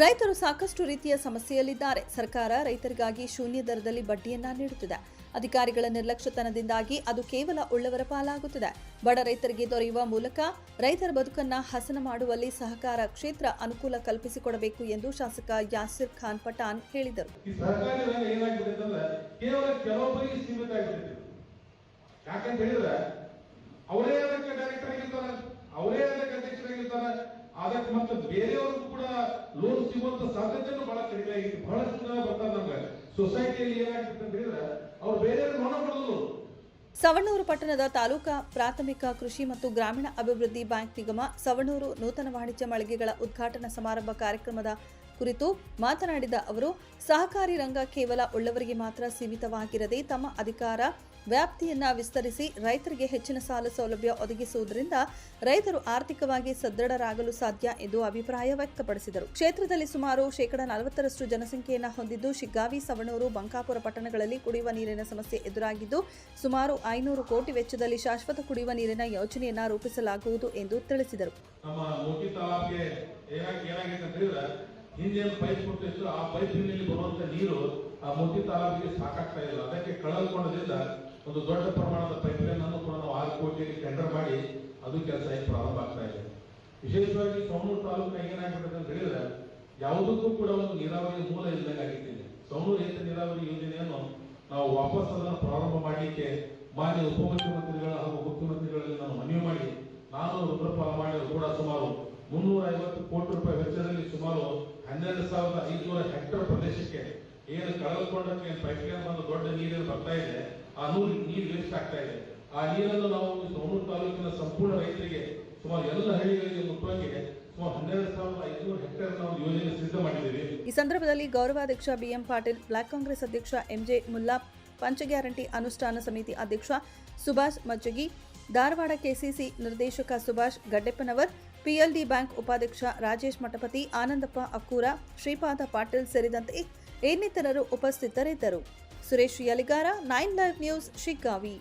ರೈತರು ಸಾಕಷ್ಟು ರೀತಿಯ ಸಮಸ್ಯೆಯಲ್ಲಿದ್ದಾರೆ. ಸರ್ಕಾರ ರೈತರಿಗಾಗಿ ಶೂನ್ಯ ದರದಲ್ಲಿ ಬಡ್ಡಿಯನ್ನ ನೀಡುತ್ತಿದೆ. ಅಧಿಕಾರಿಗಳ ನಿರ್ಲಕ್ಷ್ಯತನದಿಂದಾಗಿ ಅದು ಕೇವಲ ಉಳ್ಳವರ ಪಾಲಾಗುತ್ತಿದೆ. ಬಡ ರೈತರಿಗೆ ದೊರೆಯುವ ಮೂಲಕ ರೈತರ ಬದುಕನ್ನ ಹಸನ ಮಾಡುವಲ್ಲಿ ಸಹಕಾರ ಕ್ಷೇತ್ರ ಅನುಕೂಲ ಕಲ್ಪಿಸಿಕೊಡಬೇಕು ಎಂದು ಶಾಸಕ ಯಾಸಿರ್ ಖಾನ್ ಪಠಾಣ್ ಹೇಳಿದರು. ಅದಕ್ಕೆ ಮತ್ತೆ ಬೇರೆಯವ್ರಿಗೂ ಕೂಡ ಲೋನ್ ಸಿಗುವಂತ ಸಾಧ್ಯತೆಯನ್ನು ಬಹಳ ಕಡಿಮೆ ಆಗಿದೆ. ಬಹಳಷ್ಟು ಜನ ಬರ್ತಾರೆ ನಮ್ಗೆ ಸೊಸೈಟಿಯಲ್ಲಿ ಏನಾಗ್ತದೆ ಅಂತ ಹೇಳಿದ್ರೆ ಅವ್ರು ಬೇರೆಯವ್ರು ಲೋನ ಕೊಡೋದು. ಸವಣೂರು ಪಟ್ಟಣದ ತಾಲೂಕಾ ಪ್ರಾಥಮಿಕ ಕೃಷಿ ಮತ್ತು ಗ್ರಾಮೀಣ ಅಭಿವೃದ್ಧಿ ಬ್ಯಾಂಕ್ ನಿಗಮ ಸವಣೂರು ನೂತನ ವಾಣಿಜ್ಯ ಮಳಿಗೆಗಳ ಉದ್ಘಾಟನಾ ಸಮಾರಂಭ ಕಾರ್ಯಕ್ರಮದ ಕುರಿತು ಮಾತನಾಡಿದ ಅವರು, ಸಹಕಾರಿ ರಂಗ ಕೇವಲ ಉಳ್ಳವರಿಗೆ ಮಾತ್ರ ಸೀಮಿತವಾಗಿರದೆ ತಮ್ಮ ಅಧಿಕಾರ ವ್ಯಾಪ್ತಿಯನ್ನ ವಿಸ್ತರಿಸಿ ರೈತರಿಗೆ ಹೆಚ್ಚಿನ ಸಾಲ ಸೌಲಭ್ಯ ಒದಗಿಸುವುದರಿಂದ ರೈತರು ಆರ್ಥಿಕವಾಗಿ ಸದೃಢರಾಗಲು ಸಾಧ್ಯ ಎಂದು ಅಭಿಪ್ರಾಯ ವ್ಯಕ್ತಪಡಿಸಿದರು. ಕ್ಷೇತ್ರದಲ್ಲಿ ಸುಮಾರು 40% ಜನಸಂಖ್ಯೆಯನ್ನು ಹೊಂದಿದ್ದು ಶಿಗ್ಗಾವಿ, ಸವಣೂರು, ಬಂಕಾಪುರ ಪಟ್ಟಣಗಳಲ್ಲಿ ಕುಡಿಯುವ ನೀರಿನ ಸಮಸ್ಯೆ ಎದುರಾಗಿದ್ದು ಸುಮಾರು 500 ಕೋಟಿ ವೆಚ್ಚದಲ್ಲಿ ಶಾಶ್ವತ ಕುಡಿಯುವ ನೀರಿನ ಯೋಜನೆಯನ್ನ ರೂಪಿಸಲಾಗುವುದು ಎಂದು ತಿಳಿಸಿದರು. ಹಿಂದೇನು ಪೈಪ್ ಕೊಟ್ಟಿತ್ತು, ಆ ಪೈಪಿನಲ್ಲಿ ಬರುವಂತ ನೀರು ಆ ಮೋತಿ ತಾಲೂಕಿಗೆ ಸಾಕಾಗ್ತಾ ಇಲ್ಲ. ಅದಕ್ಕೆ ಕಳೆದುಕೊಂಡದಿಂದ ಒಂದು ದೊಡ್ಡ ಪ್ರಮಾಣದ ಪೈಪ್ ಲೈನ್ ಅನ್ನು ಕೂಡ ನಾವು 6 ಕೋಟಿಯಲ್ಲಿ ಟೆಂಡರ್ ಮಾಡಿ ಅದು ಕೆಲಸ ಪ್ರಾರಂಭ ಆಗ್ತಾ ಇದೆ. ವಿಶೇಷವಾಗಿ ಸವಣೂರು ತಾಲೂಕಿನ ಏನಾಗ್ಬಿಟ್ಟದೆ ಅಂತ ಹೇಳಿದ್ರೆ ಯಾವುದಕ್ಕೂ ಕೂಡ ಒಂದು ನೀರಾವರಿ ಮೂಲ ಇಲ್ಲದಂಗೆ ಆಗಿದ್ದೇನೆ. ಸವಣೂರು ಏತ ನೀರಾವರಿ ಯೋಜನೆಯನ್ನು ನಾವು ವಾಪಸ್ ಅದನ್ನು ಪ್ರಾರಂಭ ಮಾಡಲಿಕ್ಕೆ ಮಾನ್ಯ ಉಪಮುಖ್ಯಮಂತ್ರಿಗಳ ಹಾಗೂ ಮುಖ್ಯಮಂತ್ರಿಗಳಲ್ಲಿ ನಾನು ಮನವಿ ಮಾಡಿ ನಾನು ರುದ್ರಪಾಲ ಮಾಡಿದ್ರು ಕೂಡ ಸುಮಾರು 350 ಕೋಟಿ ರೂಪಾಯಿ ವೆಚ್ಚದಲ್ಲಿ ಸುಮಾರು 12,500 ಹೆಕ್ಟೇರ್ ಪ್ರದೇಶಕ್ಕೆ ಏನು ಕಳೆದುಕೊಂಡಕ್ಕೆ ಪೈಪ್ಲೈನ್ ಬಂದು ದೊಡ್ಡ ನೀರಿನ ಬರ್ತಾ ಇದೆ, ಆ ನೀರು ವೇಸ್ಟ್ ಆಗ್ತಾ ಇದೆ. ಆ ನೀರನ್ನು ನಾವು ಸವಣೂರು ತಾಲೂಕಿನ ಸಂಪೂರ್ಣ ರೈತರಿಗೆ ಸುಮಾರು ಎಲ್ಲ ಹಳ್ಳಿಗಳಿಗೆ ಮುಟ್ಟುವಂಗೆ ಸುಮಾರು 12,500 ಹೆಕ್ಟೇರ್ ನಾವು ಯೋಜನೆ ಸಿದ್ಧ ಮಾಡಿದ್ದೇವೆ. ಈ ಸಂದರ್ಭದಲ್ಲಿ ಗೌರವಾಧ್ಯಕ್ಷ ಬಿಎಂ ಪಾಟೀಲ್, ಬ್ಲಾಕ್ ಕಾಂಗ್ರೆಸ್ ಅಧ್ಯಕ್ಷ ಎಂಜೆ ಮುಲ್ಲಾ, ಪಂಚ ಗ್ಯಾರಂಟಿ ಅನುಷ್ಠಾನ ಸಮಿತಿ ಅಧ್ಯಕ್ಷ ಸುಭಾಷ್ ಮಜ್ಜಗಿ, ಧಾರವಾಡ ಕೆಸಿಸಿ ನಿರ್ದೇಶಕ ಸುಭಾಷ್ ಗಡ್ಡೆಪ್ಪನವರ್, ಪಿಎಲ್ಡಿ ಬ್ಯಾಂಕ್ ಉಪಾಧ್ಯಕ್ಷ ರಾಜೇಶ್ ಮಠಪತಿ, ಆನಂದಪ್ಪ ಅಕ್ಕೂರ, ಶ್ರೀಪಾದ ಪಾಟೀಲ್ ಸೇರಿದಂತೆ ಇನ್ನಿತರರು ಉಪಸ್ಥಿತರಿದ್ದರು. Suresh Yaligar, 9 live news, Shiggavi.